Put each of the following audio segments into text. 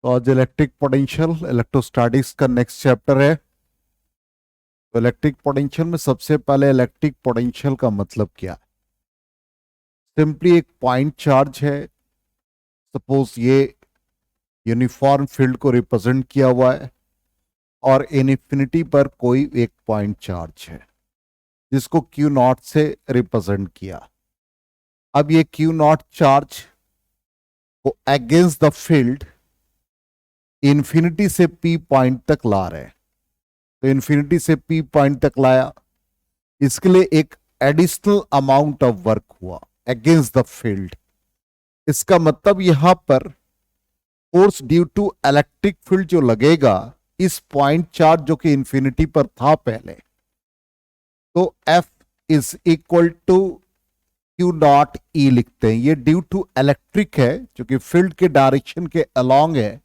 तो आज electric potential electrostatics का नेक्स्ट चैप्टर है। तो इलेक्ट्रिक पोटेंशियल में सबसे पहले इलेक्ट्रिक पोटेंशियल का मतलब क्या है। सिंपली एक पॉइंट चार्ज है, सपोज ये यूनिफॉर्म फील्ड को रिप्रेजेंट किया हुआ है और इनफिनिटी पर कोई एक पॉइंट चार्ज है जिसको क्यू नॉट से रिप्रेजेंट किया। अब ये क्यू नॉट चार्ज को अगेंस्ट द फील्ड इन्फिनिटी से पी पॉइंट तक ला रहे हैं। तो इन्फिनिटी से पी पॉइंट तक लाया, इसके लिए एक एडिशनल अमाउंट ऑफ वर्क हुआ अगेंस्ट द फील्ड। इसका मतलब यहां पर force due to electric field जो लगेगा इस पॉइंट चार्ज जो कि इन्फिनिटी पर था पहले, तो F is equal to q naught E लिखते हैं। ये ड्यू टू इलेक्ट्रिक है जो कि फील्ड के डायरेक्शन के अलोंग है,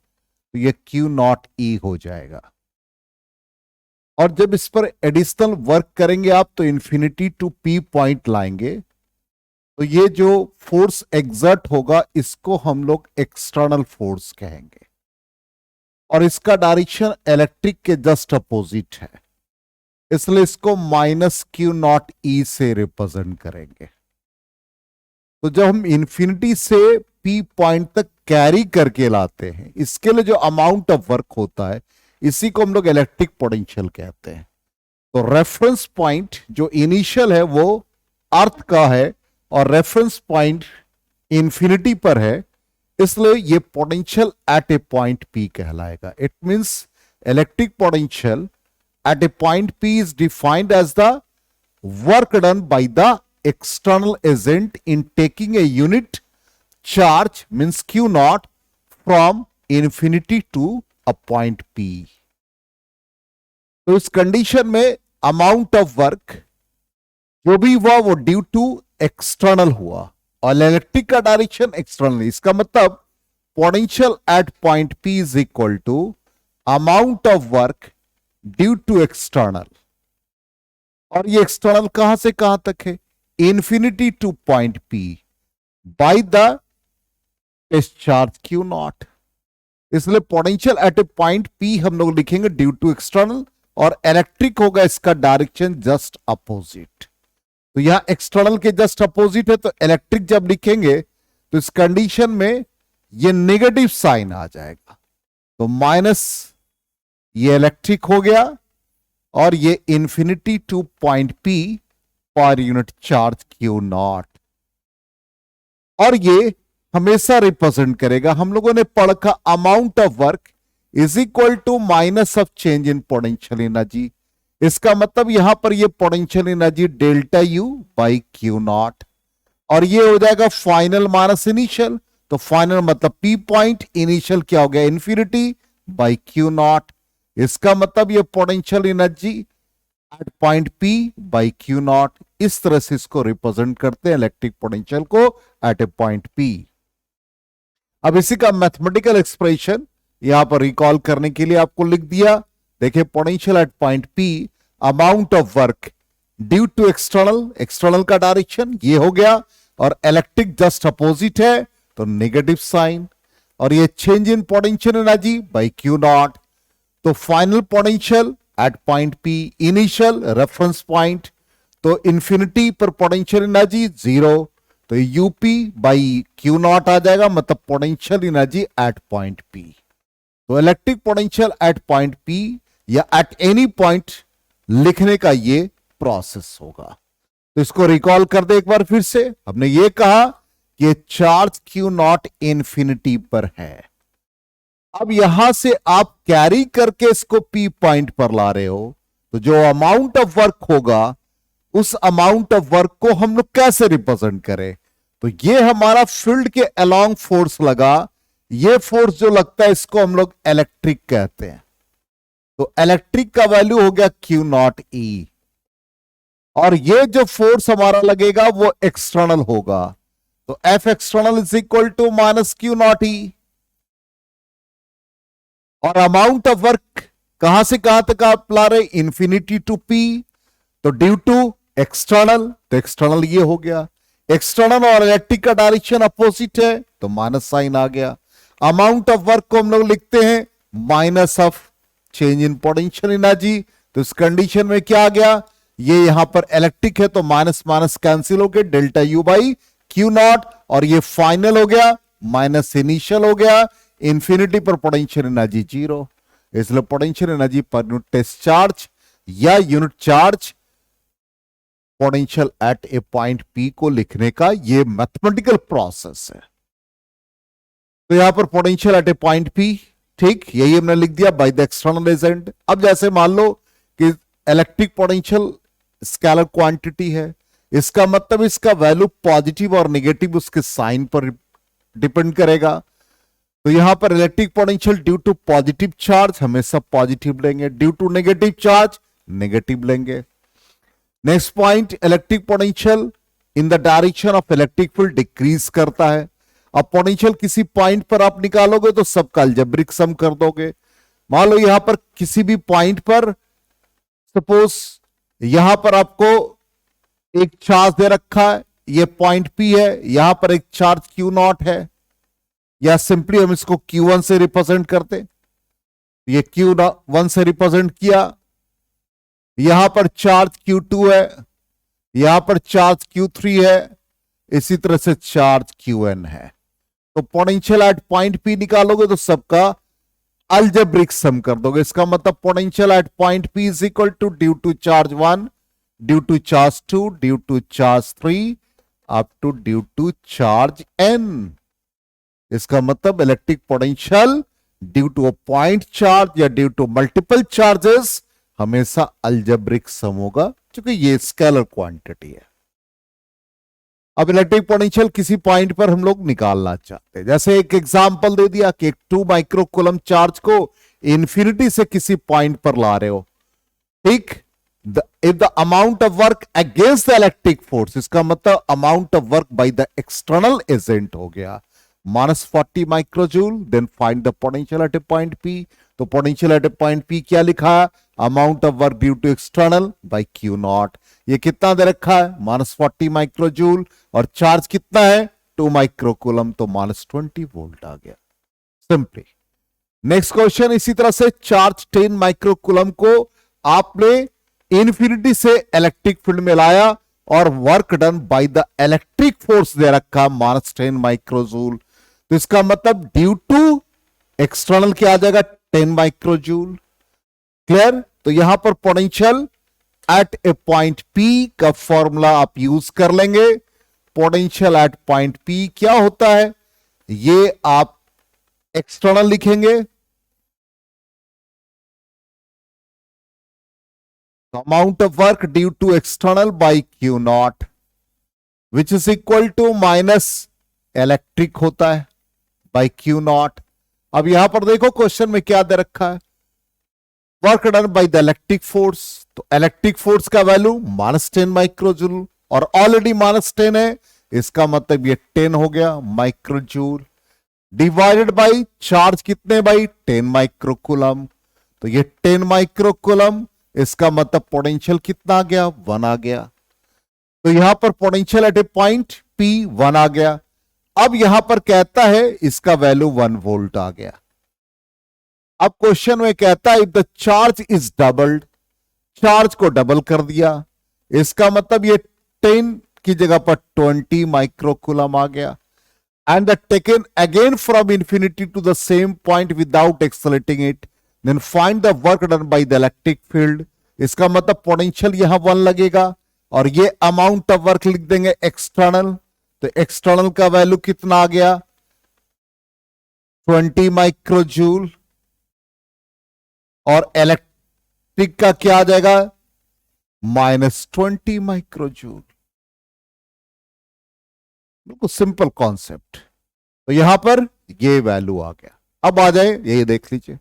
तो ये क्यू नॉट ई हो जाएगा। और जब इस पर एडिशनल वर्क करेंगे आप तो इन्फिनिटी टू पी पॉइंट लाएंगे, तो ये जो फोर्स एग्जर्ट होगा इसको हम लोग एक्सटर्नल फोर्स कहेंगे और इसका डायरेक्शन इलेक्ट्रिक के जस्ट अपोजिट है, इसलिए इसको माइनस क्यू नॉट ई से रिप्रेजेंट करेंगे। तो जब हम इन्फिनिटी से पी पॉइंट तक कैरी करके लाते हैं, इसके लिए जो अमाउंट ऑफ वर्क होता है इसी को हम लोग इलेक्ट्रिक पोटेंशियल कहते हैं। तो रेफरेंस पॉइंट जो इनिशियल है वो अर्थ का है और रेफरेंस पॉइंट इन्फिनिटी पर है, इसलिए ये potential at a point P कहलाएगा। It means electric potential at a point P is defined as the work done by the external agent in taking a unit charge means Q naught from infinity to a point P। तो इस condition में amount of work जो भी हुआ वो due to external हुआ और electric का डायरेक्शन एक्सटर्नल। इसका मतलब potential at point P is equal to amount of work due to external. और ये एक्सटर्नल कहां से कहां तक है? Infinity to point P by the test charge Q naught. इसलिए potential at a point P हम लोग लिखेंगे ड्यू टू एक्सटर्नल और इलेक्ट्रिक होगा इसका डायरेक्शन जस्ट अपोजिट। तो यहां एक्सटर्नल के जस्ट अपोजिट है, तो इलेक्ट्रिक जब लिखेंगे तो इस कंडीशन में ये नेगेटिव साइन आ जाएगा, तो माइनस ये इलेक्ट्रिक हो गया और ये इन्फिनिटी टू पॉइंट P पर यूनिट चार्ज Q नॉट। और ये हमेशा रिप्रेजेंट करेगा, हम लोगों ने पढ़ा amount of work is equal to minus of change in potential energy. इसका मतलब यहां पर ये potential energy delta U by Q naught और ये हो जाएगा फाइनल माइनस इनिशियल। तो फाइनल मतलब P पॉइंट, इनिशियल क्या हो गया? Infinity by Q naught. इसका मतलब ये potential energy at point P by Q not. इस तरह से इसको रिप्रेजेंट करते हैं इलेक्ट्रिक पोटेंशियल को एट ए पॉइंट P। अब इसी का मैथमेटिकल एक्सप्रेशन यहां पर रिकॉल करने के लिए आपको लिख दिया। देखिए potential at point P amount of work due to external, external का डायरेक्शन ये हो गया और इलेक्ट्रिक जस्ट अपोजिट है तो नेगेटिव साइन, और ये change in potential energy by Q naught. तो final potential at point P initial reference point, तो इंफिनिटी पर पोटेंशियल एनर्जी जीरो, तो यूपी बाई Q नॉट आ जाएगा, मतलब potential energy at point P। तो electric potential at point P या at any point लिखने का ये प्रोसेस होगा। तो इसको रिकॉल कर दे एक बार फिर से। हमने ये कहा कि चार्ज Q नॉट इंफिनिटी पर है। अब यहां से आप कैरी करके इसको P पॉइंट पर ला रहे हो, तो जो अमाउंट ऑफ वर्क होगा उस अमाउंट ऑफ वर्क को हम लोग कैसे रिप्रेजेंट करें? तो ये हमारा फील्ड के अलोंग फोर्स लगा, ये फोर्स जो लगता है इसको हम लोग इलेक्ट्रिक कहते हैं। तो इलेक्ट्रिक का वैल्यू हो गया Q नॉट ई, और ये जो फोर्स हमारा लगेगा वो एक्सटर्नल होगा, तो F external is equal to minus Q naught E. और अमाउंट ऑफ वर्क कहां से कहां तक आप ला रहे? इंफिनिटी टू P, तो ड्यू टू एक्सटर्नल, तो एक्सटर्नल ये हो गया। एक्सटर्नल और इलेक्ट्रिक का डायरेक्शन अपोजिट है तो माइनस साइन आ गया। अमाउंट ऑफ वर्क को हम लोग लिखते हैं minus of change in potential energy. तो इस कंडीशन में क्या आ गया, ये यहां पर इलेक्ट्रिक है तो माइनस माइनस कैंसिल हो गए, delta U by Q not, और ये फाइनल हो गया माइनस इनिशियल हो गया, इंफिनिटी पर पोटेंशियल एनर्जी जीरो। इसलिए potential energy per unit test charge या unit charge potential at a point P को लिखने का ये मैथमेटिकल प्रोसेस है। तो यहां पर potential at a point P, ठीक, यही हमने लिख दिया बाय द एक्सटर्नल एजेंट। अब जैसे मान लो कि इलेक्ट्रिक पोटेंशियल स्केलर क्वांटिटी है, इसका मतलब इसका वैल्यू पॉजिटिव और नेगेटिव उसके साइन पर डिपेंड करेगा। तो यहां पर electric potential due to positive charge हमेशा पॉजिटिव लेंगे, due to negative charge negative लेंगे। Next point, electric potential in the direction of electric field decrease करता है। अब पोटेंशियल किसी पॉइंट पर आप निकालोगे तो सबका अलजेब्रिक सम कर दोगे। मान लो यहां पर किसी भी पॉइंट पर, सपोज यहां पर आपको एक चार्ज दे रखा है, ये पॉइंट पी है, यहां पर एक चार्ज क्यू नॉट है, या सिंपली हम इसको Q1 से रिप्रेजेंट करते, ये Q1 से रिप्रेजेंट किया, यहां पर चार्ज Q2 है, यहां पर चार्ज Q3 है, इसी तरह से चार्ज Qn है। तो पोटेंशियल एट पॉइंट P निकालोगे तो सबका अलजेब्रिक सम कर दोगे। इसका मतलब potential at point P is equal to due to charge 1, due to charge 2, due to charge 3, up to due to charge n। इसका मतलब electric potential due to a point charge या ड्यू टू मल्टीपल चार्जेस हमेशा algebraic sum होगा, क्योंकि ये scalar quantity है। अब electric potential किसी पॉइंट पर हम लोग निकालना चाहते हैं, जैसे एक एग्जांपल दे दिया कि एक 2 माइक्रोकूलम चार्ज को इंफिनिटी से किसी पॉइंट पर ला रहे हो, ठीक। If the amount of work against the electric force, इसका मतलब amount of work by the external agent हो गया -40 microjoule, then find the potential at a point P. तो potential at a point P क्या लिखा है, amount of work due to external by Q naught. ये कितना दे रखा है, -40 माइक्रोजूल, और चार्ज कितना है 2 माइक्रोकूलम, तो -20 वोल्ट आ गया सिंपली। नेक्स्ट क्वेश्चन, इसी तरह से चार्ज 10 माइक्रोकूलम को आपने इंफिनिटी से इलेक्ट्रिक फील्ड में लाया और work done by the electric force दे रखा -10 माइक्रोजूल। तो इसका मतलब ड्यू टू एक्सटर्नल क्या आ जाएगा 10 माइक्रोजूल। क्लियर। तो यहां पर potential at a point P का फॉर्मूला आप यूज कर लेंगे। पोटेंशियल एट पॉइंट पी क्या होता है, ये आप एक्सटर्नल लिखेंगे, amount of work due to external by Q naught which is equal to minus electric होता है बाय क्यू नॉट। अब यहां पर देखो क्वेश्चन में क्या दे रखा है, work done by the electric force. तो इलेक्ट्रिक फोर्स का वैल्यू -10 माइक्रोजूल, और ऑलरेडी -10 है, इसका मतलब ये 10 हो गया माइक्रोजूल, डिवाइडेड बाय चार्ज कितने बाई 10 माइक्रोकूलम। तो ये 10 माइक्रोकूलम, इसका मतलब पोटेंशियल कितना आ गया 1 आ गया। तो यहां पर potential at a point P 1 आ गया। अब यहां पर कहता है इसका वैल्यू 1 वोल्ट आ गया। अब क्वेश्चन में कहता है if the charge is doubled, charge को डबल कर दिया, इसका मतलब ये 10 की जगह पर 20 माइक्रोकूलम आ गया। And the taken again from infinity to the same point without accelerating it, then find the work done by the electric field. इसका मतलब पोटेंशियल यहां 1 लगेगा और ये अमाउंट ऑफ वर्क लिख देंगे एक्सटर्नल। तो एक्सटर्नल का वैल्यू कितना आ गया 20 माइक्रोजूल, और इलेक्ट्रिक का क्या आ जाएगा -20 माइक्रोजूल। बिल्कुल सिंपल कॉन्सेप्ट। तो यहां पर ये वैल्यू आ गया। अब आ जाए ये देख लीजिए,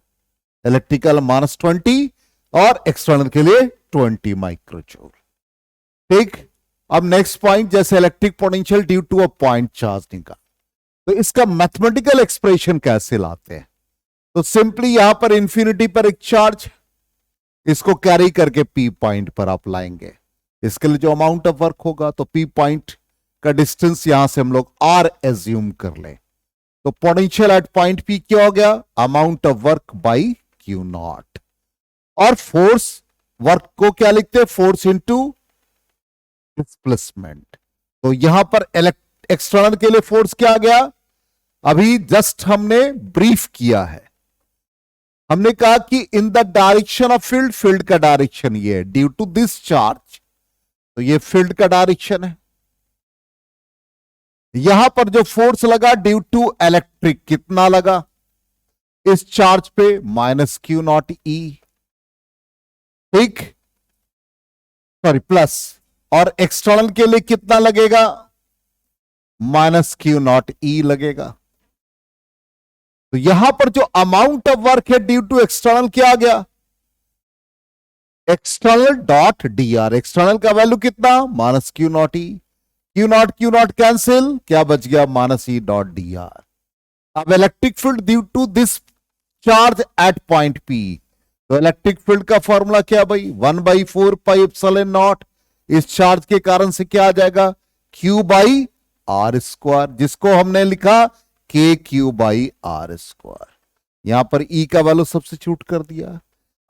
इलेक्ट्रिकल -20 और एक्सटर्नल के लिए 20 माइक्रोजूल। ठीक। अब नेक्स्ट पॉइंट, जैसे electric potential due to a point charge निकाल, तो इसका मैथमेटिकल एक्सप्रेशन कैसे लाते हैं। तो सिंपली यहां पर इंफिनिटी पर एक चार्ज, इसको कैरी करके P पॉइंट पर आप लाएंगे। इसके लिए जो अमाउंट ऑफ वर्क होगा, तो P पॉइंट का डिस्टेंस यहां से हम लोग R एज्यूम कर ले। तो पोटेंशियल एट पॉइंट पी क्या हो गया, amount of work by Q not. और फोर्स वर्क को क्या लिखते हैं, फोर्स इंटू डिस्प्लेसमेंट। तो यहां पर एक्सटर्नल के लिए फोर्स क्या आ गया, अभी जस्ट हमने ब्रीफ किया है। हमने कहा कि इन the direction of field, field का डायरेक्शन ये है ड्यू टू दिस चार्ज, तो ये फील्ड का डायरेक्शन है। यहां पर जो फोर्स लगा ड्यू टू इलेक्ट्रिक, कितना लगा इस चार्ज पे, माइनस क्यू नॉट ई, ठीक, सॉरी प्लस। और एक्सटर्नल के लिए कितना लगेगा, माइनस क्यू नॉट ई लगेगा। तो यहां पर जो अमाउंट ऑफ वर्क है ड्यू टू एक्सटर्नल क्या आ गया, external dot D R. External का वैल्यू कितना, minus Q naught E, Q naught cancel, क्या बच गया, minus E dot D R. अब electric field due to this charge at point P, तो इलेक्ट्रिक फील्ड का फॉर्मूला क्या भाई, 1/4 पाई एप्सिलॉन नॉट, इस चार्ज के कारण से क्या आ जाएगा, क्यू बाई आर स्क्वायर, जिसको हमने लिखा के क्यू बाई आर स्क्वायर। यहां पर ई का वैल्यू सब्स्टिट्यूट कर दिया।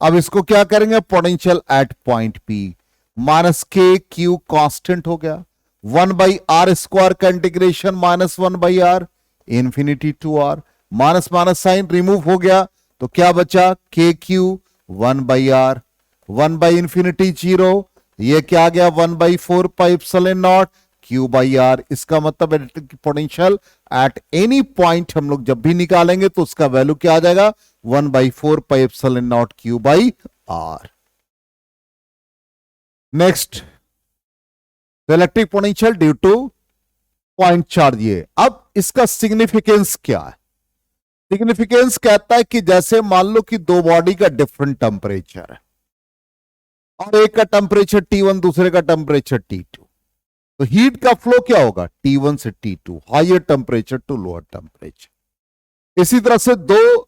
अब इसको क्या करेंगे, potential at point P, minus के क्यू कांस्टेंट हो गया, 1/r स्क्वायर का integration minus 1/r infinity to R, minus minus sign remove हो गया, तो क्या बचा, के क्यू 1/r, 1 बाई इंफिनिटी 0, ये क्या आ गया 1/4 pi epsilon naught Q by R. इसका मतलब electric potential at any point हम लोग जब भी निकालेंगे तो उसका वैल्यू क्या आ जाएगा, 1/4 pi epsilon naught Q by R. Next, electric potential due to point charge. ये अब इसका सिग्निफिकेंस क्या है, सिग्निफिकेंस कहता है कि जैसे मान लो कि दो बॉडी का डिफरेंट टेम्परेचर है और एक का टेम्परेचर T1 दूसरे का टेम्परेचर T2, तो हीट का फ्लो क्या होगा, T1 से T2, higher temperature to lower temperature. इसी तरह से दो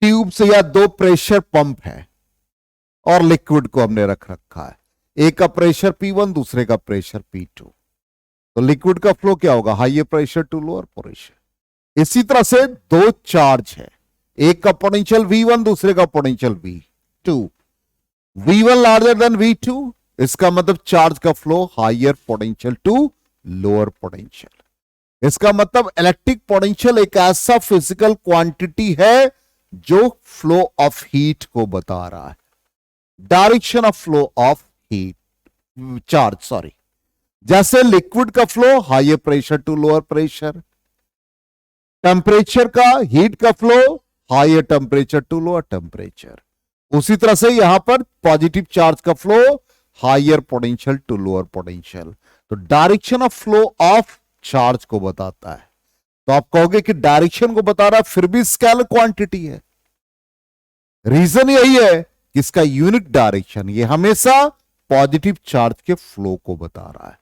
ट्यूब से या दो प्रेशर पंप है और लिक्विड को हमने रख रखा है, एक का प्रेशर P1 दूसरे का प्रेशर P2, तो लिक्विड का फ्लो क्या होगा, higher pressure to lower pressure. इसी तरह से दो चार्ज है, एक का पोटेंशियल V1 दूसरे का potential V2, V1 larger than V2, इसका मतलब चार्ज का flow higher potential to lower potential. इसका मतलब इलेक्ट्रिक पोटेंशियल एक ऐसा फिजिकल क्वांटिटी है जो फ्लो ऑफ हीट को बता रहा है, direction of flow of heat charge, sorry. जैसे लिक्विड का flow higher pressure to lower pressure, temperature का, हीट का flow higher temperature to lower temperature, उसी तरह से यहां पर पॉजिटिव चार्ज का flow higher potential to lower potential. तो direction of flow of charge को बताता है। तो आप कहोगे कि डायरेक्शन को बता रहा है फिर भी स्केलर क्वांटिटी है, रीजन यही है कि इसका यूनिट डायरेक्शन ये हमेशा पॉजिटिव चार्ज के फ्लो को बता रहा है।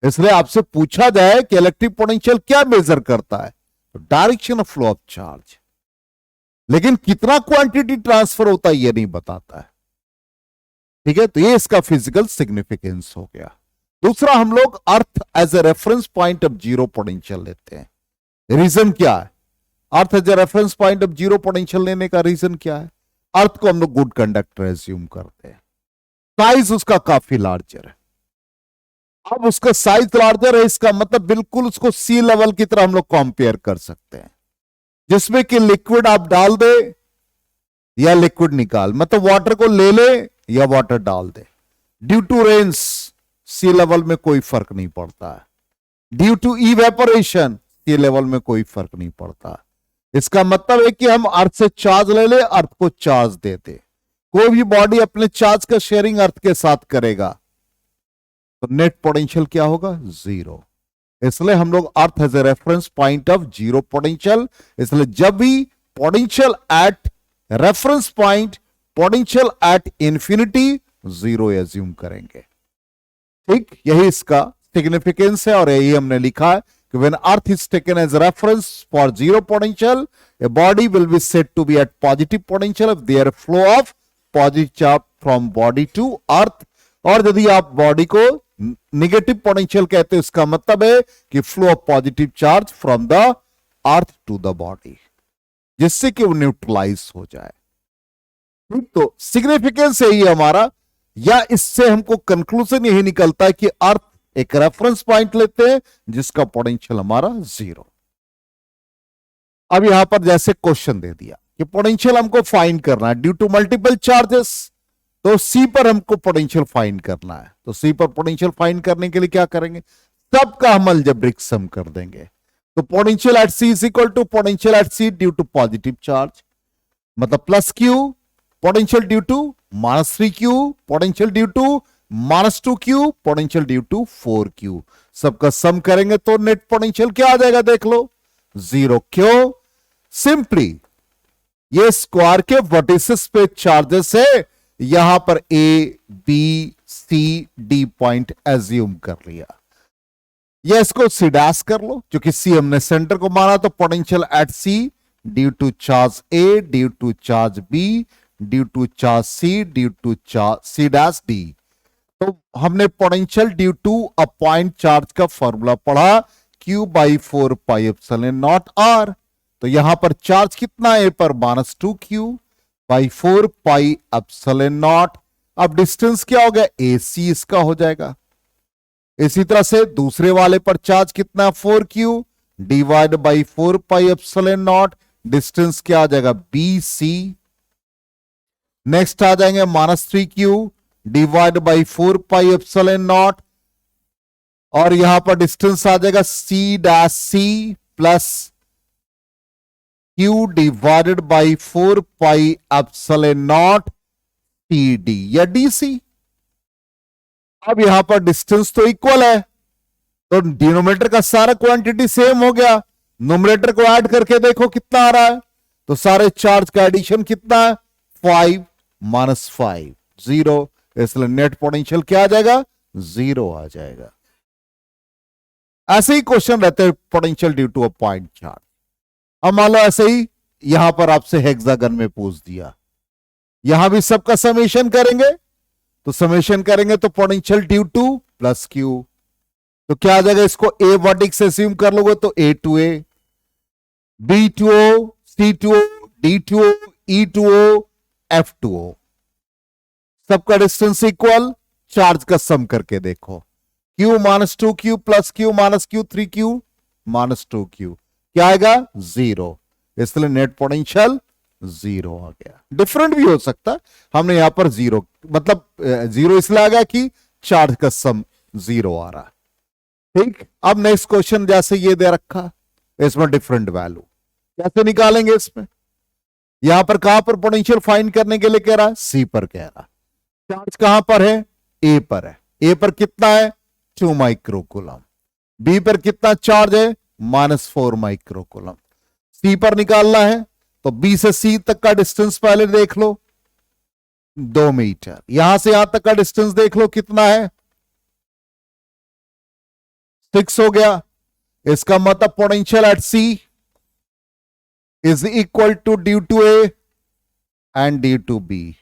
इसलिए आपसे पूछा जाए कि इलेक्ट्रिक पोटेंशियल क्या मेजर करता है, तो direction of flow of charge, लेकिन कितना क्वांटिटी ट्रांसफर होता है ये नहीं बताता है, ठीक है। तो ये इसका फिजिकल सिग्निफिकेंस हो गया। दूसरा, हम लोग earth as a reference point of zero potential लेते हैं। रीजन क्या है, earth as a reference point of zero potential लेने का रीजन क्या है, अर्थ को हम लोग गुड कंडक्टर एज्यूम करते हैं, साइज उसका काफी लार्जर है। अब उसका साइज लार्जर है, इसका मतलब बिल्कुल उसको सी लेवल की तरह हम लोग कंपेयर कर सकते हैं, जिसमें कि लिक्विड आप डाल दे या लिक्विड निकाल, मतलब वाटर को ले ले या वाटर डाल दे। Due to rains sea level में कोई फर्क नहीं पड़ता है, due to evaporation sea level में कोई फर्क नहीं पड़ता। इसका मतलब है कि हम अर्थ से चार्ज ले ले, अर्थ को चार्ज दे दे, कोई भी बॉडी अपने चार्ज का शेयरिंग अर्थ के साथ करेगा तो नेट पोटेंशियल क्या होगा, जीरो। इसलिए हम लोग earth as a reference point of zero potential, इसलिए जब भी potential at reference point, potential at infinity zero assume करेंगे, ठीक। यही इसका सिग्निफिकेंस है और यही हमने लिखा है कि when earth is taken as reference for zero potential, a body will be said to be at positive potential if there flow of positive charge from body to earth। और यदि आप बॉडी को नेगेटिव पोटेंशियल कहते हैं, इसका मतलब है कि flow of positive charge from the earth to the body, जिससे कि वो न्यूट्रलाइज हो जाए। ठीक, तो सिग्निफिकेंस यही है हमारा, या इससे हमको कंक्लूजन यही निकलता है कि अर्थ एक रेफरेंस पॉइंट लेते हैं जिसका पोटेंशियल हमारा 0। अब यहां पर जैसे क्वेश्चन दे दिया कि पोटेंशियल हमको फाइंड करना है ड्यू टू मल्टीपल चार्जेस, तो सी पर हमको पोटेंशियल फाइंड करना है। तो सी पर पोटेंशियल फाइंड करने के लिए क्या करेंगे, सबका हम अलजेब्रिक सम कर देंगे। तो potential at C is equal to potential at C due to positive charge, मतलब plus Q, potential due to -3 Q, potential due to -2 Q, potential due to 4 Q. सबका सम करेंगे तो नेट पोटेंशियल क्या आ जाएगा, देख लो 0। क्यों, सिंपली ये स्क्वायर के वर्टिसेस पे चार्जेस है, यहां पर A B C D point assume कर लिया, या इसको सी डैश कर लो, क्योंकि सी हमने सेंटर को माना। तो potential at C due to charge A due to charge B due to charge C due to charge C dash D. तो हमने potential due to a point charge का फॉर्मूला पढ़ा, Q/4πε0 R। तो यहां पर चार्ज कितना है, पर -2Q/4πε0। अब डिस्टेंस क्या हो गया, AC इसका हो जाएगा। इसी तरह से दूसरे वाले पर चार्ज कितना, 4Q डिवाइड बाई 4πε0, डिस्टेंस क्या आ जाएगा, BC। नेक्स्ट आ जाएंगे -3Q डिवाइड बाई 4πε0, और यहां पर डिस्टेंस आ जाएगा C' plus Q divided by 4πε0 TD या DC। अब यहां पर डिस्टेंस तो इक्वल है, तो डिनोमिनेटर का सारा क्वांटिटी सेम हो गया, नोमिनेटर को ऐड करके देखो कितना आ रहा है। तो सारे चार्ज का एडिशन कितना है, 5 -5 0, इसलिए नेट पोटेंशियल क्या आ जाएगा, 0 आ जाएगा। ऐसे ही क्वेश्चन रहते हैं potential due to a point charge. अब मान लो ऐसे ही यहां पर आपसे हेक्सागन में पूछ दिया, यहां भी सबका समेशन करेंगे। तो समेशन करेंगे तो potential due two plus Q, तो क्या आ जाएगा, इसको ए वर्टिक्स से अज्यूम कर लोगे तो A to A, B to O, C to O, D to O, E to O, F to O। सबका डिस्टेंस इक्वल, चार्ज का सम करके देखो, Q -2Q plus Q -Q 3Q -2Q, क्या आएगा, 0। इसलिए नेट पोटेंशियल 0 आ गया। डिफरेंट भी हो सकता है, हमने यहां पर 0 मतलब 0 इसलिए आ गया कि चार्ज का सम 0 आ रहा है। ठीक, अब नेक्स्ट क्वेश्चन जैसे ये दे रखा, इसमें डिफरेंट वैल्यू कैसे निकालेंगे, इसमें यहां पर कहां पर पोटेंशियल फाइंड करने के लिए कह रहा है, सी पर कह रहा है। चार्ज कहां पर है, ए पर है। ए पर कितना है, 2 माइक्रोकूलम। बी पर कितना चार्ज है, -4 माइक्रोकूलम। सी पर निकालना है, तो बी से सी तक का डिस्टेंस पहले देख लो, 2 मीटर। यहां से यहां तक का डिस्टेंस देख लो कितना है, 6 हो गया। इसका मतलब potential at C is equal to due to A and due to B.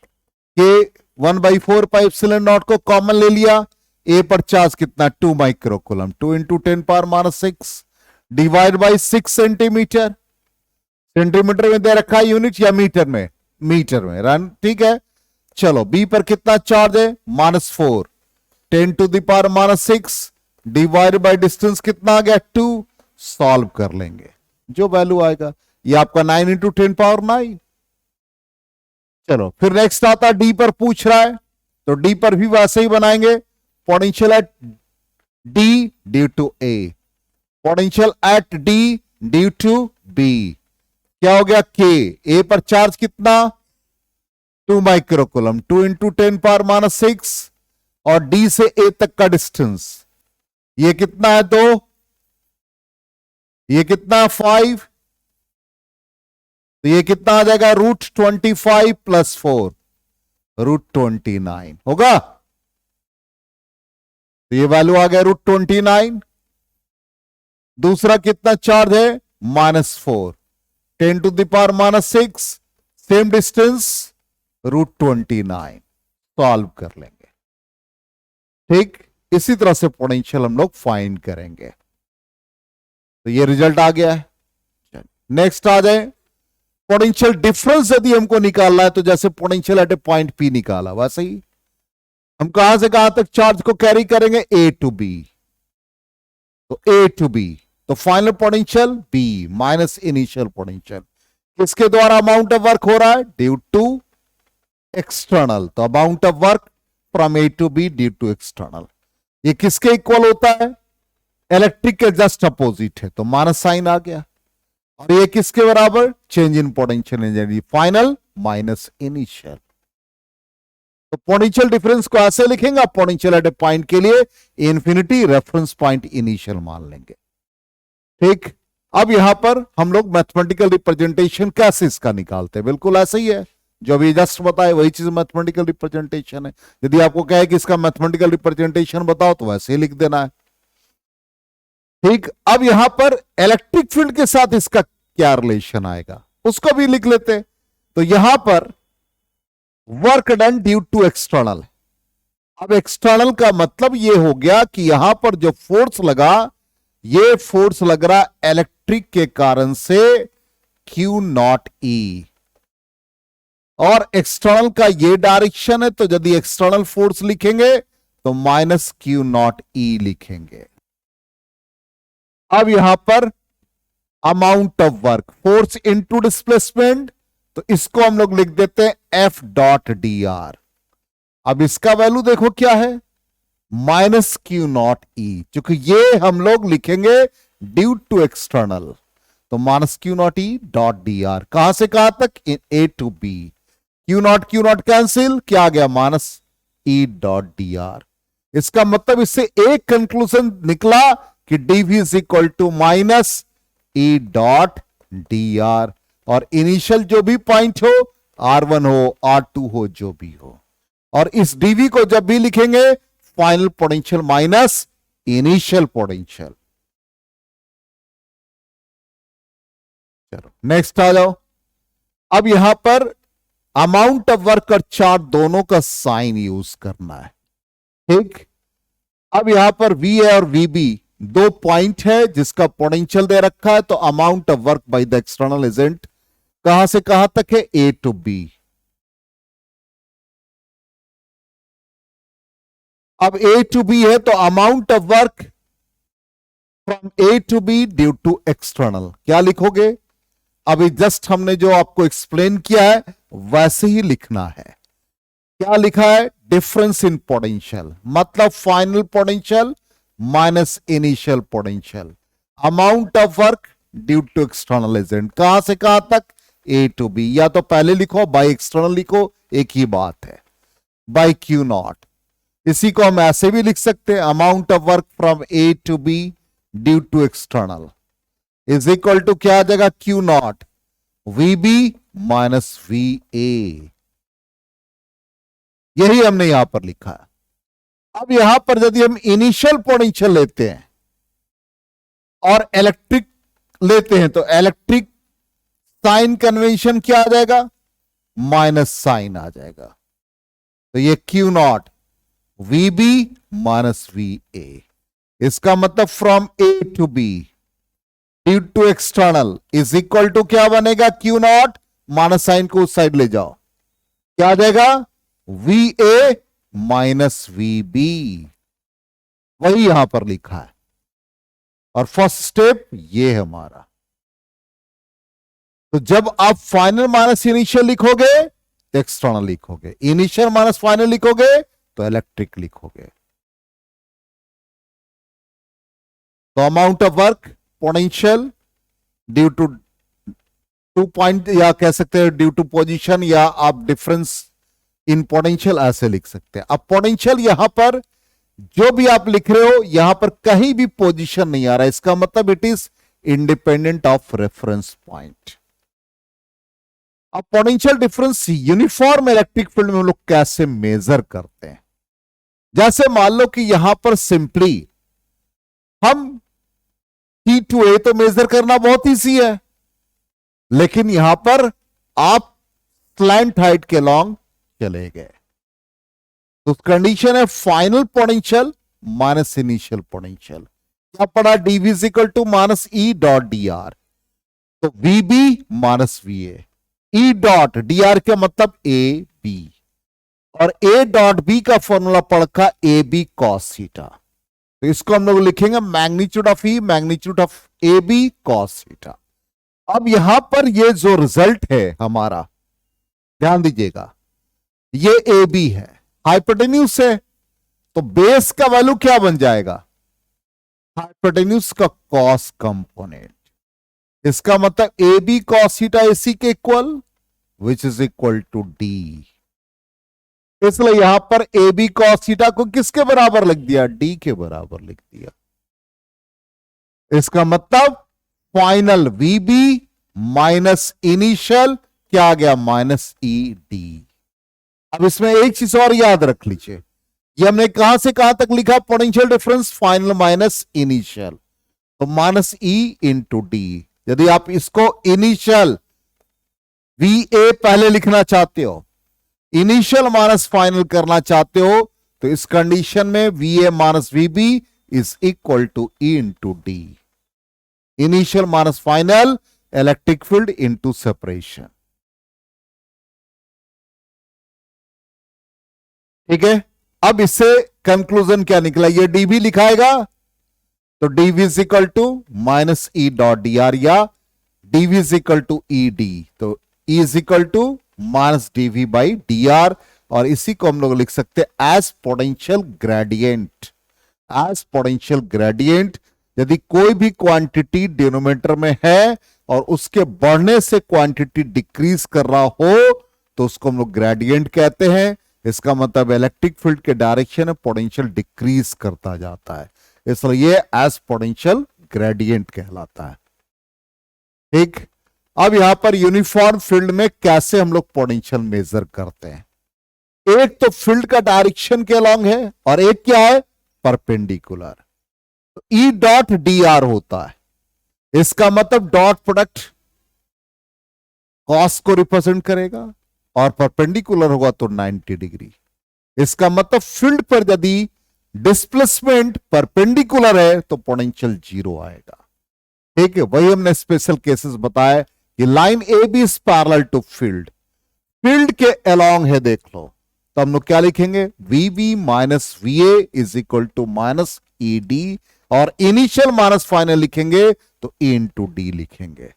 के 1/4πε0 को कॉमन ले लिया, ए पर चार्ज कितना, 2 microcoulomb, 2 × 10⁻⁶ divide by 6 centimetre. Centimetre में दे रखा है यूनिट या मीटर में, मीटर में रन, ठीक है। चलो बी पर कितना चार्ज है, -4, 10⁻⁶ डिवाइड बाई डिस्टेंस कितना आ गया, 2। सॉल्व कर लेंगे, जो वैल्यू आएगा, ये आपका 9 × 10⁹। चलो फिर नेक्स्ट आता है डी पर पूछ रहा है, तो डी पर भी वैसे ही बनाएंगे। Potential at D due to A, potential at D due to B, क्या हो गया, के। ए पर चार्ज कितना, 2 माइक्रोकूलम, 2 × 10⁻⁶, और डी से ए तक का डिस्टेंस ये कितना है, 2, ये कितना 5, तो ये कितना आ जाएगा, √25 + 4 √29 होगा। तो ये वैल्यू आ गया √29। दूसरा कितना चार्ज है, -4, 10⁻⁶, सेम डिस्टेंस, √29। सॉल्व कर लेंगे, ठीक। इसी तरह से पोटेंशियल हम लोग फाइंड करेंगे। तो ये रिजल्ट आ गया है। नेक्स्ट आ जाए, पोटेंशियल डिफरेंस यदि हमको निकालना है तो जैसे potential at a point P निकाला वैसे ही हम कहां से कहां तक चार्ज को कैरी करेंगे, ए टू बी। तो ए टू बी, तो final potential B minus initial potential. किसके द्वारा अमाउंट ऑफ वर्क हो रहा है, ड्यू टू एक्सटर्नल। तो amount of work from A to B due to external. ये किसके इक्वल होता है, इलेक्ट्रिक के जस्ट अपोजिट है, तो माइनस साइन आ गया। और ये किसके बराबर, change in potential energy final minus initial. तो पोटेंशियल डिफरेंस को ऐसे लिखेंगे, आप पोटेंशियल एट ए पॉइंट के लिए इन्फिनिटी, रेफरेंस पॉइंट इनिशियल मान लेंगे। ठीक, अब यहां पर हम लोग मैथमेटिकल रिप्रेजेंटेशन कैसे इसका निकालते हैं, बिल्कुल ऐसे ही है जो अभी जस्ट बताए वही चीज मैथमेटिकल रिप्रेजेंटेशन है। यदि आपको कहे कि इसका मैथमेटिकल रिप्रेजेंटेशन बताओ तो वैसे ही लिख देना है। ठीक, अब यहां पर इलेक्ट्रिक फील्ड के साथ इसका क्या रिलेशन आएगा उसको भी लिख लेते हैं। तो यहां पर work done due to external. अब एक्सटर्नल का मतलब यह हो गया कि यहां पर जो फोर्स लगा, ये फोर्स लग रहा इलेक्ट्रिक के कारण से Q नॉट E, और एक्सटर्नल का ये डायरेक्शन है, तो यदि एक्सटर्नल फोर्स लिखेंगे तो माइनस Q नॉट E लिखेंगे। अब यहां पर amount of work, force into displacement, तो इसको हम लोग लिख देते हैं F डॉट dr। अब इसका वैल्यू देखो क्या है, माइनस Q नॉट E, क्योंकि ये हम लोग लिखेंगे ड्यू टू एक्सटर्नल, तो minus Q naught E dot dr। कहां से कहां तक, A to B। Q naught cancel, क्या आ गया, माइनस E डॉट dr। इसका मतलब इससे एक कंक्लूजन निकला कि dv is equal to minus E dot dr, और इनिशियल जो भी पॉइंट हो, R1 हो R2 हो जो भी हो, और इस dv को जब भी लिखेंगे final potential minus initial potential. चलो नेक्स्ट आ जाओ। अब यहां पर अमाउंट ऑफ वर्क और चार्ज दोनों का साइन यूज करना है। ठीक, अब यहां पर V A और VB दो पॉइंट है जिसका पोटेंशियल दे रखा है, तो amount of work by the external agent कहां से कहां तक है, A टू B। अब A टू B है, तो amount of work from A to B due to external क्या लिखोगे, अभी जस्ट हमने जो आपको एक्सप्लेन किया है वैसे ही लिखना है। क्या लिखा है, डिफरेंस इन पोटेंशियल, मतलब final potential minus initial potential, amount of work due to external agent, कहां से कहां तक, A टू B। या तो पहले लिखो बाय एक्सटर्नल लिखो, एक ही बात है, बाय Q नॉट। इसी को हम ऐसे भी लिख सकते हैं, amount of work from A to B due to external is equal to क्या आ जाएगा, Q naught VB minus VA। यही हमने यहां पर लिखा है। अब यहां पर यदि हम इनिशियल पोटेंशियल लेते हैं और इलेक्ट्रिक लेते हैं, तो इलेक्ट्रिक साइन कन्वेंशन क्या आ जाएगा, माइनस साइन आ जाएगा। तो ये Q naught VB minus VA, इसका मतलब from A to B due to external is equal to क्या बनेगा, Q नॉट, माइनस साइन को उस साइड ले जाओ, क्या आ जाएगा, VA माइनस VB। वही यहां पर लिखा है, और फर्स्ट स्टेप ये है हमारा। तो जब आप फाइनल माइनस इनिशियल लिखोगे तो एक्सटर्नल लिखोगे, इनिशियल माइनस फाइनल लिखोगे तो इलेक्ट्रिक लिखोगे। तो amount of work, potential due to two point, या कह सकते हैं ड्यू टू पोजीशन, या आप डिफरेंस इन पोटेंशियल ऐसे लिख सकते हैं। अब पोटेंशियल यहां पर जो भी आप लिख रहे हो, यहां पर कहीं भी पोजीशन नहीं आ रहा है, इसका मतलब it is independent of reference point. अब potential difference uniform electric field में हम लोग कैसे मेजर करते हैं, जैसे मान लो कि यहां पर सिंपली हम T टू A तो मेजर करना बहुत ईजी है, लेकिन यहां पर आप स्लैंट हाइट के लॉन्ग चले गए, तो कंडीशन है final potential minus initial potential. क्या पढ़ा? DV is equal to minus E dot D R, तो V B minus V A. E dot D R का मतलब ए बी, और ए डॉट बी का फॉर्मूला पढ़ा ए बी कॉस थीटा, तो इसको हम लोग लिखेंगे magnitude of E, magnitude of A B cos theta. अब यहां पर ये जो रिजल्ट है हमारा, ध्यान दीजिएगा, ये ए बी है, हाइपोटेन्यूज है, तो बेस का वैल्यू क्या बन जाएगा? हाइपोटेन्यूज का कॉस कंपोनेंट। इसका मतलब A B cos theta AC के equal, which is equal to D. इसलिए यहां पर ए बी कॉस थीटा को किसके बराबर लिख दिया? डी के बराबर लिख दिया। इसका मतलब final V B minus initial क्या आ गया? Minus E D. अब इसमें एक चीज और याद रख लीजिए, ये हमने कहां से कहां तक लिखा? Potential difference final minus initial, तो माइनस ई इंटू डी। यदि आप इसको इनिशियल वी ए पहले लिखना चाहते हो, इनिशियल माइनस फाइनल करना चाहते हो, तो इस कंडीशन में V A minus V B is equal to E into D. Initial minus final, electric field into separation. ठीक है, अब इससे कंक्लूजन क्या निकला? ये डीवी लिखाएगा, तो dV is equal to minus E dot D R, या dV is equal to E D, तो E is equal to minus dV by D R, और इसी को हम लोग लिख सकते हैं as potential gradient. As potential gradient, यदि कोई भी क्वांटिटी डिनोमिनेटर में है और उसके बढ़ने से क्वांटिटी डिक्रीज कर रहा हो, तो उसको हम लोग ग्रेडियंट कहते हैं। इसका मतलब इलेक्ट्रिक फील्ड के डायरेक्शन में पोटेंशियल डिक्रीज करता जाता है, इसलिए ये एज पोटेंशियल ग्रेडियंट कहलाता है। ठीक, अब यहां पर यूनिफॉर्म फील्ड में कैसे हम लोग पोटेंशियल मेजर करते हैं? एक तो फील्ड का डायरेक्शन के अलॉन्ग है, और एक क्या है? परपेंडिकुलर। तो ई डॉट डी आर होता है, इसका मतलब डॉट प्रोडक्ट कॉस को रिप्रेजेंट करेगा, और परपेंडिकुलर होगा तो 90 डिग्री। इसका मतलब फील्ड पर यदि डिस्प्लेसमेंट परपेंडिकुलर है तो पोटेंशियल जीरो आएगा। ठीक है, वही हमने स्पेशल केसेस बताया कि line A B is parallel to field, field के अलॉन्ग है, देख लो, तो हम लोग क्या लिखेंगे? V B minus V A is equal to minus E D, और इनिशियल माइनस फाइनल लिखेंगे तो ई इंटू डी लिखेंगे।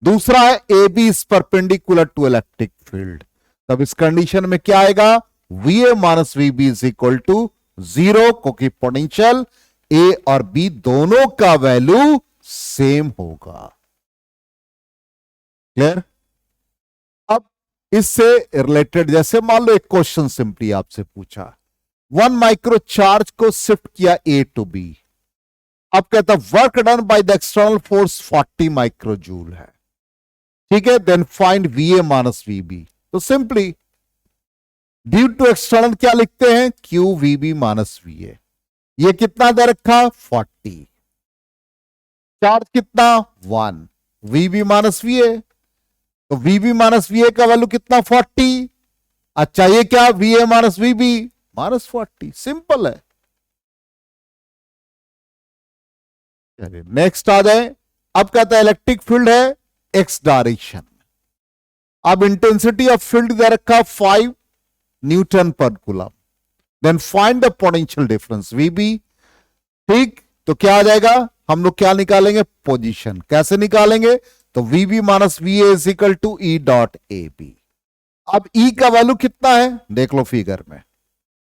दूसरा है A B is perpendicular to electric field, तब इस कंडीशन में क्या आएगा? V A minus V B is equal to zero, क्योंकि पोटेंशियल ए और बी दोनों का वैल्यू सेम होगा। क्लियर? अब इससे रिलेटेड, जैसे मान लो एक क्वेश्चन सिंपली आपसे पूछा, 1 माइक्रो चार्ज को शिफ्ट किया ए टू बी। अब कहता work done by the external force 40 micro joule है। ठीक है, then find V A minus V B. तो सिंपली ड्यू टू एक्सटर्नल क्या लिखते हैं? Q V B minus V A. ये कितना दे रखा? 40। चार्ज कितना? 1। V B minus V A, तो V B minus V A का वैल्यू कितना? 40। अच्छा, ये क्या? V A minus V B minus 40। Simple है। चलिए नेक्स्ट आ जाए। अब कहता है इलेक्ट्रिक फील्ड है एक्स डायरेक्शन। अब इंटेंसिटी ऑफ फील्ड दे रखा 5 न्यूटन पर coulomb. Then find the potential difference V B. ठीक, तो क्या आ जाएगा? हम लोग क्या निकालेंगे? पोजीशन। कैसे निकालेंगे? तो V B minus V A is equal to E dot A B. अब ई का वैल्यू कितना है? देख लो फिगर में,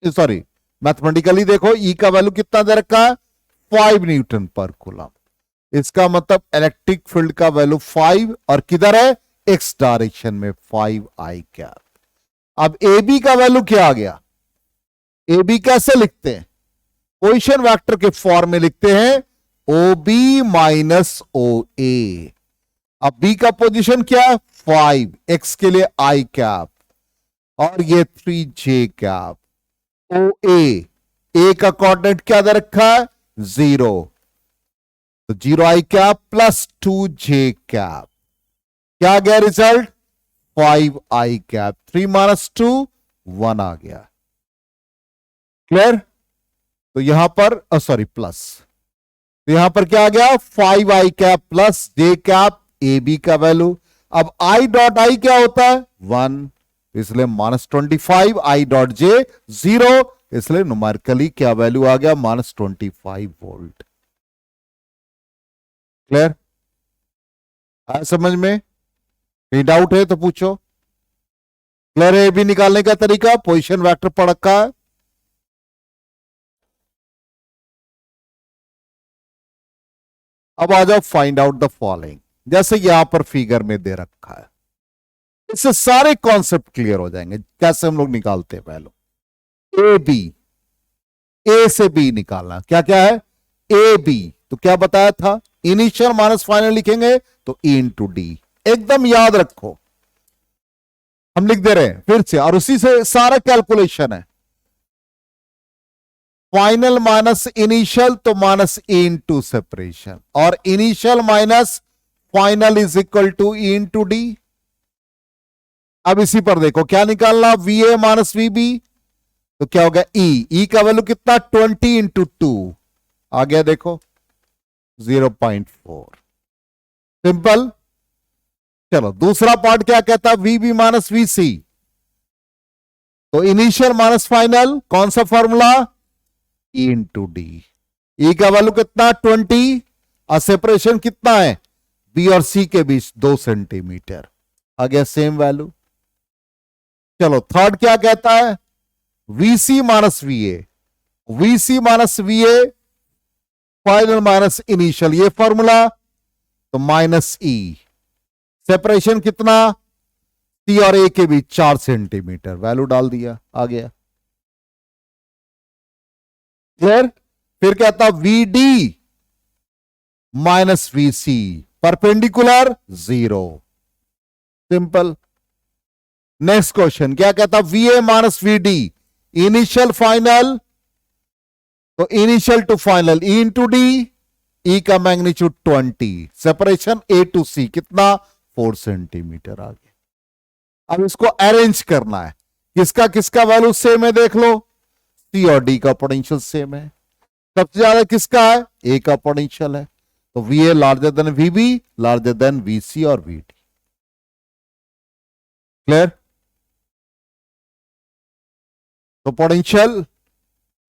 सॉरी मैथमेटिकली देखो, ई का वैल्यू कितना दे रखा है? 5 न्यूटन पर कूलम। इसका मतलब इलेक्ट्रिक फील्ड का वैल्यू 5, और किधर है? एक्स डायरेक्शन में 5 आई कैप। अब ए बी का वैल्यू क्या आ गया? ए बी कैसे लिखते हैं? पोजीशन वेक्टर के फॉर्म में लिखते हैं ओ बी माइनस ओ ए। अब बी का पोजीशन क्या? 5, एक्स के लिए आई कैप, और ये 3 जे कैप। ओ ए का कोऑर्डिनेट क्या दे रखा है? 0, तो 0 आई कैप प्लस 2 जे कैप। क्या आ गया रिजल्ट? 5 आई कैप। 3 माइनस 2 1 आ गया। क्लियर? तो यहां पर सॉरी प्लस, तो यहां पर क्या आ गया 5i cap plus J cap A B का वैल्यू। अब i डॉट आई क्या होता है 1, इसलिए -25, i डॉट जे 0, इसलिए न्यूमेरिकली क्या वैल्यू आ गया -25 वोल्ट। क्लियर? आया समझ में? कहीं डाउट है तो पूछो। क्लियर है? भी निकालने का तरीका, पोजीशन वेक्टर पढ़ रखा है। अब आ जाओ फाइंड आउट द फॉलोइंग, जैसे यहां पर फिगर में दे रखा है। इससे सारे कॉन्सेप्ट क्लियर हो जाएंगे कैसे हम लोग निकालते हैं। पहले ए बी, ए से बी निकालना, क्या क्या है ए बी, तो क्या बताया था इनिशियल माइनस फाइनल लिखेंगे तो ई इंटू डी, एकदम याद रखो। हम लिख दे रहे हैं फिर से, और उसी से सारा कैलकुलेशन है। फाइनल माइनस इनिशियल तो माइनस ई इंटू सेपरेशन, और initial minus final is equal to E into D. अब इसी पर देखो क्या निकालना, V A minus V B, तो क्या होगा ई का वैल्यू कितना 20 इंटू 2 आ गया, देखो 0.4, सिंपल। चलो दूसरा पार्ट क्या कहता है, वी बी माइनस वी सी, तो इनिशियल माइनस फाइनल, कौन सा फॉर्मूला ई इंटू डी। ई का वैल्यू कितना 20, और सेपरेशन कितना है बी और सी के बीच 2 सेंटीमीटर, आ गया सेम वैल्यू। चलो थर्ड क्या कहता है, VC minus V A, VC minus V A final minus initial, ये फॉर्मूला, तो माइनस ई, सेपरेशन कितना सी और ए के बीच 4 सेंटीमीटर, वैल्यू डाल दिया, आ गया। क्लियर? फिर कहता V D minus V C, perpendicular 0, simple. Next question क्या कहता, V A minus V D, initial final, तो initial to final E into D, E का magnitude 20, separation A to C कितना 4 सेंटीमीटर आ गया। अब इसको अरेंज करना है, किसका किसका वैल्यू सेम है देख लो, सी और डी का पोटेंशियल सेम है। सबसे ज्यादा किसका है, ए का पोटेंशियल है, तो V A larger than V B, larger than V C और वी डी। क्लियर? तो पोटेंशियल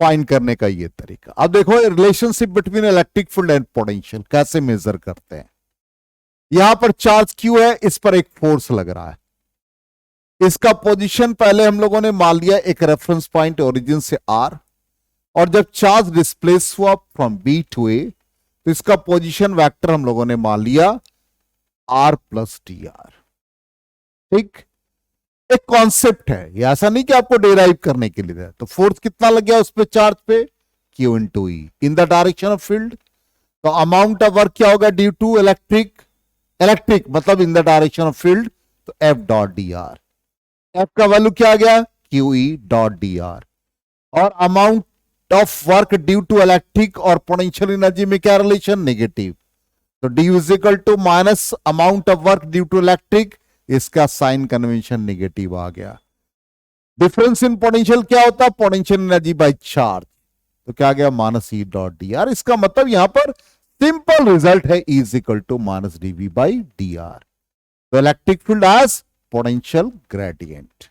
फाइंड करने का ये तरीका। अब देखो relationship between electric field and potential कैसे मेजर करते हैं। यहां पर चार्ज क्यू है, इस पर एक फोर्स लग रहा है, इसका पोजीशन पहले हम लोगों ने मान लिया एक रेफरेंस पॉइंट ओरिजिन से आर, और जब चार्ज डिस्प्लेस हुआ फ्रॉम बी टू ए, तो इसका पोजीशन वेक्टर हम लोगों ने मान लिया आर प्लस डी आर। ठीक, एक कॉन्सेप्ट है ये, ऐसा नहीं कि आपको डिराइव करने के लिए। तो फोर्स कितना लग गया उस पे, चार्ज पे Q into E in the direction of field, तो अमाउंट ऑफ वर्क क्या होगा ड्यू टू इलेक्ट्रिक मतलब in the direction of field, तो F dot D R, F का वैल्यू क्या आ गया Q E dot D R, और amount of work due to electric और पोटेंशियल एनर्जी में क्या रिलेशन, नेगेटिव, तो D is equal to minus amount of work due to electric, इसका साइन कन्वेंशन नेगेटिव आ गया। डिफरेंस इन पोटेंशियल क्या होता है, पोटेंशियल एनर्जी बाय चार्ज, तो क्या आ गया minus E dot D R. इसका मतलब यहां पर सिंपल रिजल्ट है E is equal to minus dV by D R, तो electric field as potential gradient.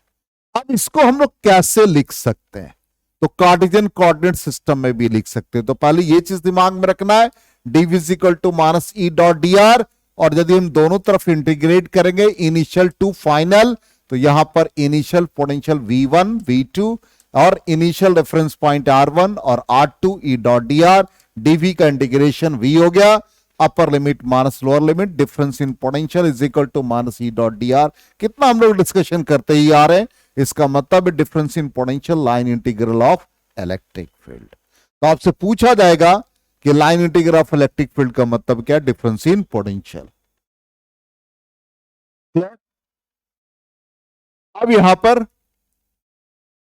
अब इसको हम लोग कैसे लिख सकते हैं, तो कार्टेशियन कोऑर्डिनेट सिस्टम में भी लिख सकते हैं। तो पहले ये चीज दिमाग में रखना है, D is equal to minus E dot D R, और यदि हम दोनों तरफ इंटीग्रेट करेंगे इनिशियल टू फाइनल, तो यहां पर इनिशियल पोटेंशियल V1 V2 और इनिशियल रेफरेंस पॉइंट R1 और R2 E dot D R, DV का इंटीग्रेशन V हो गया, upper limit minus lower limit, difference in potential is equal to minus E dot D R. कितना हम लोग discussion करते ही आ रहे हैं, इसका मतलब difference in potential line integral of electric field. तो आपसे पूछा जाएगा कि line integral of electric field का मतलब क्या, डिफरेंस इन पोटेंशियल। अब यहां पर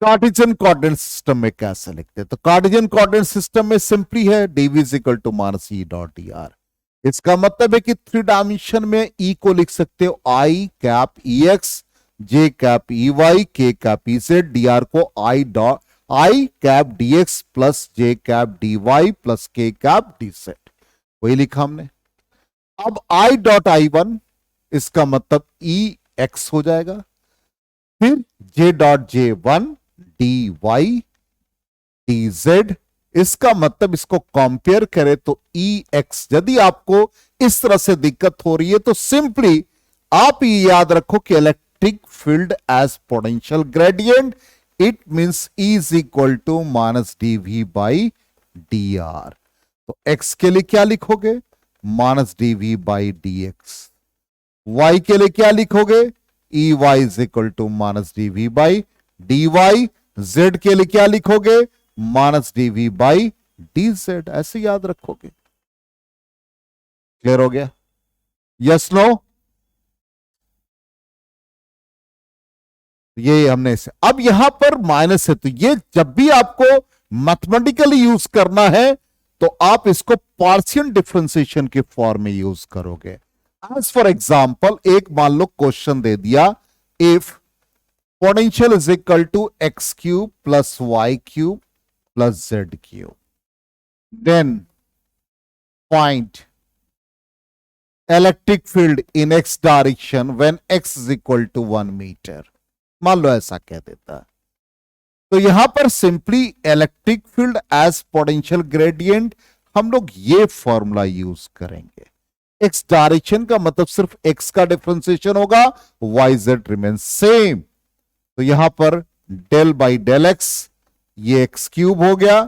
कार्टेशियन कोऑर्डिनेट सिस्टम में कैसे लिखते हैं, तो कार्टेशियन कोऑर्डिनेट सिस्टम में सिंपली है DV is equal to minus E dot D R. इसका मतलब है कि 3 डायमेंशन में ई को लिख सकते हो आई कैप ई एक्स, जे कैप ई वाई, के cap E Z, D R को आई cap D x plus J cap D Y plus के कैप डी सेट, वही लिखा हमने। अब आई डॉट आई वन, इसका मतलब ई एक्स हो जाएगा, फिर J dot J one D Y D Z, इसका मतलब इसको कंपेयर करें तो ई एक्स। यदि आपको इस तरह से दिक्कत हो रही है तो सिंपली आप ये याद रखो कि electric field as potential gradient, it means E is equal to minus D V by D R. तो x के लिए क्या लिखोगे, minus D V by D X. y के लिए क्या लिखोगे, E Y is equal to minus D V by D Y. z के लिए क्या लिखोगे, minus D V by D Z. ऐसे याद रखोगे। क्लियर हो गया? Yes no? ये हमने इसे, अब यहां पर माइनस है तो ये जब भी आपको मैथमेटिकली यूज करना है तो आप इसको पार्शियल डिफरेंशिएशन के फॉर्म में यूज करोगे। एज फॉर एग्जांपल, एक मान लो क्वेश्चन दे दिया, if potential is equal to X cube plus Y cube plus Z cube, then find electric field in X direction when X is equal to 1 metre. मान लो ऐसा कह देता है तो यहां पर simply electric field as potential gradient हम लोग ये फॉर्मूला यूज करेंगे। एक्स डायरेक्शन का मतलब सिर्फ एक्स का डिफरेंशिएशन होगा, वाई जेड रिमेन सेम। तो यहां पर डेल बाई डेल एक्स, ये एक्स क्यूब हो गया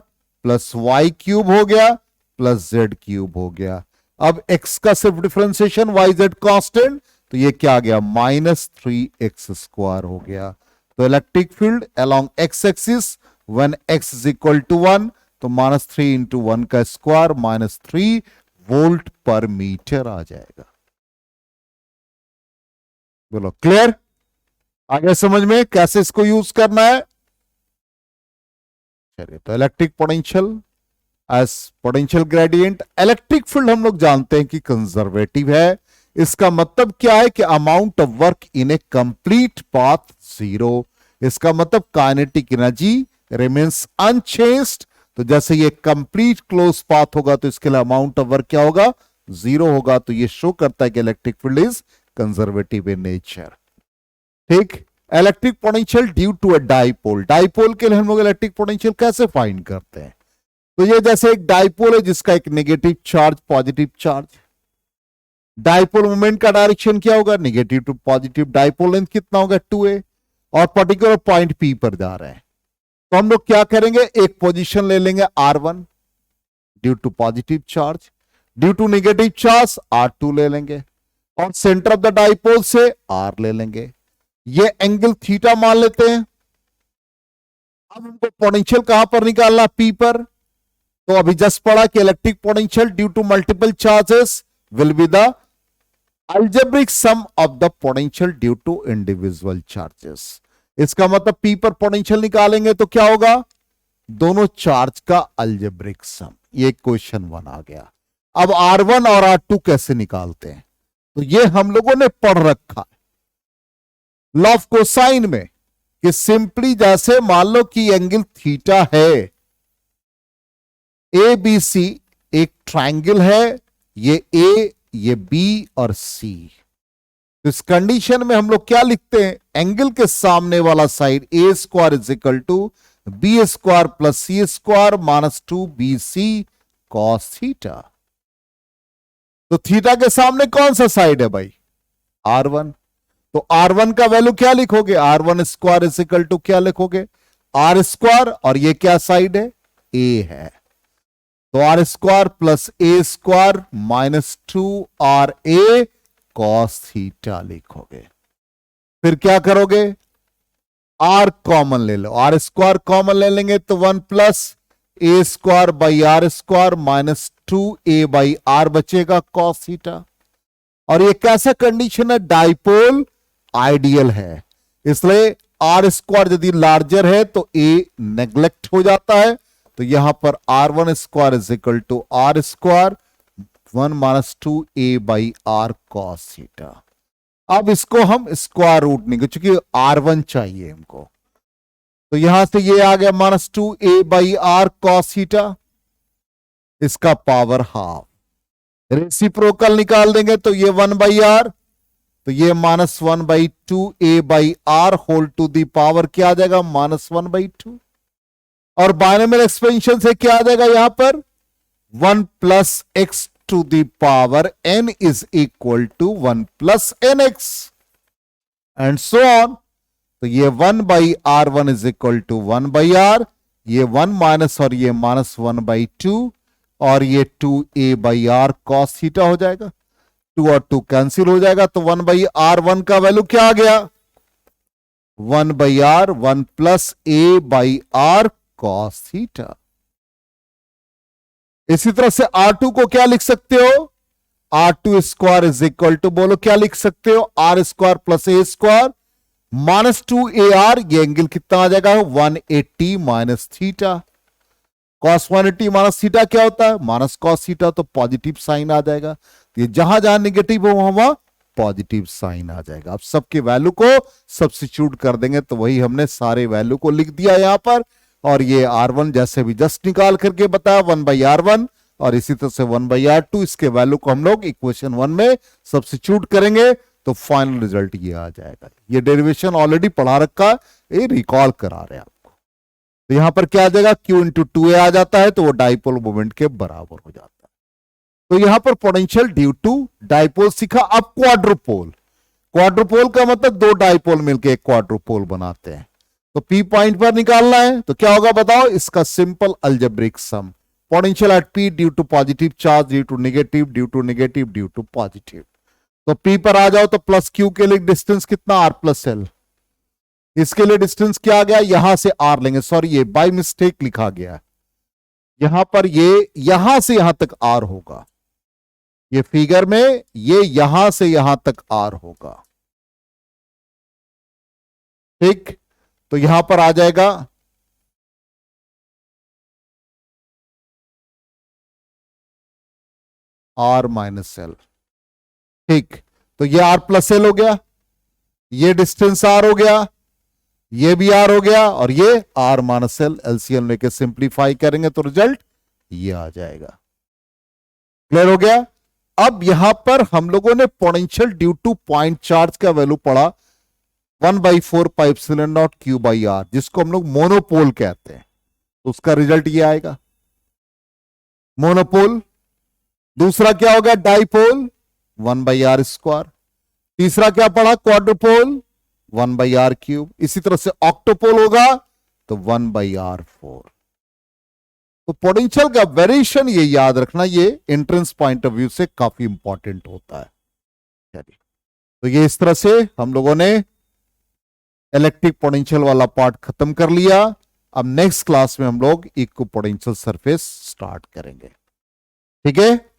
प्लस वाई क्यूब हो गया प्लस जेड क्यूब हो गया। अब एक्स का सिर्फ डिफरेंशिएशन, वाई जेड कांस्टेंट, तो ये क्या आ गया, माइनस 3x स्क्वायर हो गया। तो electric field along X axis when x is equal to 1, तो माइनस 3 इंटू 1 का स्क्वायर माइनस 3 वोल्ट पर मीटर आ जाएगा। बोलो क्लियर? आगे समझ में कैसे इसको यूज करना है? चलिए, तो electric potential as potential gradient. Electric field हम लोग जानते हैं कि कंजर्वेटिव है। इसका मतलब क्या है कि amount of work in A complete path zero. इसका मतलब काइनेटिक एनर्जी रिमेन्स अनचेंज्ड। तो जैसे ये कंप्लीट क्लोज पाथ होगा तो इसके लिए अमाउंट ऑफ वर्क क्या होगा, जीरो होगा। तो ये शो करता है कि electric field is conservative in nature. ठीक। Electric potential due to a dipole. Dipole के लिए हम लोग इलेक्ट्रिक पोटेंशियल कैसे फाइंड करते हैं? तो ये जैसे एक डाइपोल है जिसका एक negative charge positive charge, dipole moment का डायरेक्शन क्या होगा, negative to positive. Dipole length कितना होगा, 2a, और पर्टिकुलर पॉइंट P पर जा रहे हैं। तो हम लोग क्या करेंगे, एक पोजीशन ले लेंगे R1 due to positive charge, due to negative charge R2 ले लेंगे, और सेंटर ऑफ द डाइपोल से R ले लेंगे। ये एंगल थीटा मान लेते हैं। अब हमको पोटेंशियल कहां पर निकालना, P पर। तो अभी जस्ट पढ़ा कि electric potential due to multiple charges will be the algebraic sum of the potential due to individual charges। इसका मतलब P पर पोटेंशियल निकालेंगे तो क्या होगा, दोनों चार्ज का algebraic sum। ये क्वेश्चन 1 आ गया। अब R1 और R2 कैसे निकालते हैं, तो ये हम लोगों ने पढ़ रखा है लॉ ऑफ कोसाइन में, कि सिंपली जैसे मान लो कि एंगल थीटा है, ABC एक ट्रायंगल है, ये A, ये B और C। तो इस कंडीशन में हम लोग क्या लिखते हैं, एंगल के सामने वाला side A square is equal to B square plus C square minus 2BC cos theta. तो थीटा के सामने कौन सा साइड है भाई, R1। तो R1 का वैल्यू क्या लिखोगे, R1 square is equal to क्या लिखोगे, R स्क्वायर, और ये क्या साइड है, A है। तो R square plus A square minus 2RA cos theta लिखोगे। फिर क्या करोगे, R कॉमन ले लो, R स्क्वायर कॉमन ले लेंगे तो 1 plus A square by R square minus 2A by R बचेगा कॉस थीटा। और ये कैसा कंडीशन है, डाइपोल आइडियल है, इसलिए R स्क्वायर यदि लार्जर है तो A नेग्लेक्ट हो जाता है। तो यहां पर R1 square is equal to R square 1 minus 2A by R cos theta. अब इसको हम स्क्वायर रूट नहीं, क्योंकि R1 चाहिए हमको, तो यहां से ये आ गया -2a/r cos थीटा, इसका पावर हाफ। रेसिप्रोकल निकाल देंगे तो ये 1/r, तो ये -1/2a/r whole to the power क्या आ जाएगा, -1/2। और बायनोमियल एक्सपेंशन से क्या आ जाएगा यहां पर, 1 + x to the power n is equal to 1 + nx and so on. तो ये 1/r1 is equal to 1/r, ये 1 माइनस और ये -1/2, और ये 2a/r cos थीटा हो जाएगा। 2 और 2 कैंसिल हो जाएगा, तो 1/r1 का वैल्यू क्या आ गया, 1/r 1 + a/r cos थीटा। इसी तरह से R2 को क्या लिख सकते हो, R2 square is equal to, बोलो क्या लिख सकते हो, R square + a square -2ar, ये एंगल कितना आ जाएगा, 180 - थीटा। cos 180 - थीटा क्या होता है, माइनस cos थीटा, तो पॉजिटिव साइन आ जाएगा। तो ये जहां जहां निगेटिव हो वहां पॉजिटिव साइन आ जाएगा। अब सबके वैल्यू को सब्स्टिट्यूट कर देंगे, तो वही हमने सारे वैल्यू को लिख दिया यहां पर। और ये R1 जैसे भी जस्ट निकाल करके बताया 1/r1, और इसी तरह से 1/r2, इसके वैल्यू को हम लोग इक्वेशन 1 में सब्स्टिट्यूट करेंगे, तो फाइनल रिजल्ट ये आ जाएगा। ये डेरिवेशन ऑलरेडी पढ़ा रखा, ये रिकॉल करा रहे हैं आपको। तो यहां पर क्या आ जाएगा, Q × 2a आ जाता है, तो वो डाइपोल मोमेंट के बराबर हो जाता है। तो यहां पर पोटेंशियल ड्यू टू डाइपोल सीखा। अब क्वाड्रुपोल, क्वाड्रुपोल का मतलब दो डाइपोल मिलकर एक क्वाड्रुपोल बनाते हैं। तो P पॉइंट पर निकालना है, तो क्या होगा बताओ, इसका simple algebraic sum, potential at P due to positive charge, due to negative, due to negative, due to positive. तो P पर आ जाओ, तो +Q के लिए डिस्टेंस कितना, R + L। इसके लिए डिस्टेंस क्या आ गया, यहां से R लेंगे, सॉरी ये बाय मिस्टेक लिखा गया, यहां पर ये यहां से यहां तक R होगा, ये फिगर में ये यहां से यहां तक R होगा, ठीक। तो यहां पर आ जाएगा R - L, ठीक। तो ये R + L हो गया, ये डिस्टेंस R हो गया, ये भी R हो गया, और ये R - L, एलसीएम लेके सिंप्लीफाई करेंगे तो रिजल्ट ये आ जाएगा। क्लियर हो गया। अब यहां पर हम लोगों ने potential due to point charge का वैल्यू पढ़ा 1/4πε0 Q/r, जिसको हम लोग मोनोपोल कहते हैं, तो उसका रिजल्ट ये आएगा, मोनोपोल। दूसरा क्या होगा, डाइपोल 1/r²। तीसरा क्या पढ़ा, क्वाड्रुपोल 1/r³। इसी तरह से ऑक्टोपोल होगा तो 1/r4। तो पोटेंशियल का वेरिएशन ये याद रखना, ये एंट्रेंस पॉइंट ऑफ व्यू से काफी इंपॉर्टेंट होता है। चलिए, तो ये इस तरह से हम लोगों ने इलेक्ट्रिक पोटेंशियल वाला पार्ट खत्म कर लिया। अब नेक्स्ट क्लास में हम लोग इक्विपोटेंशियल सरफेस स्टार्ट करेंगे, ठीक है।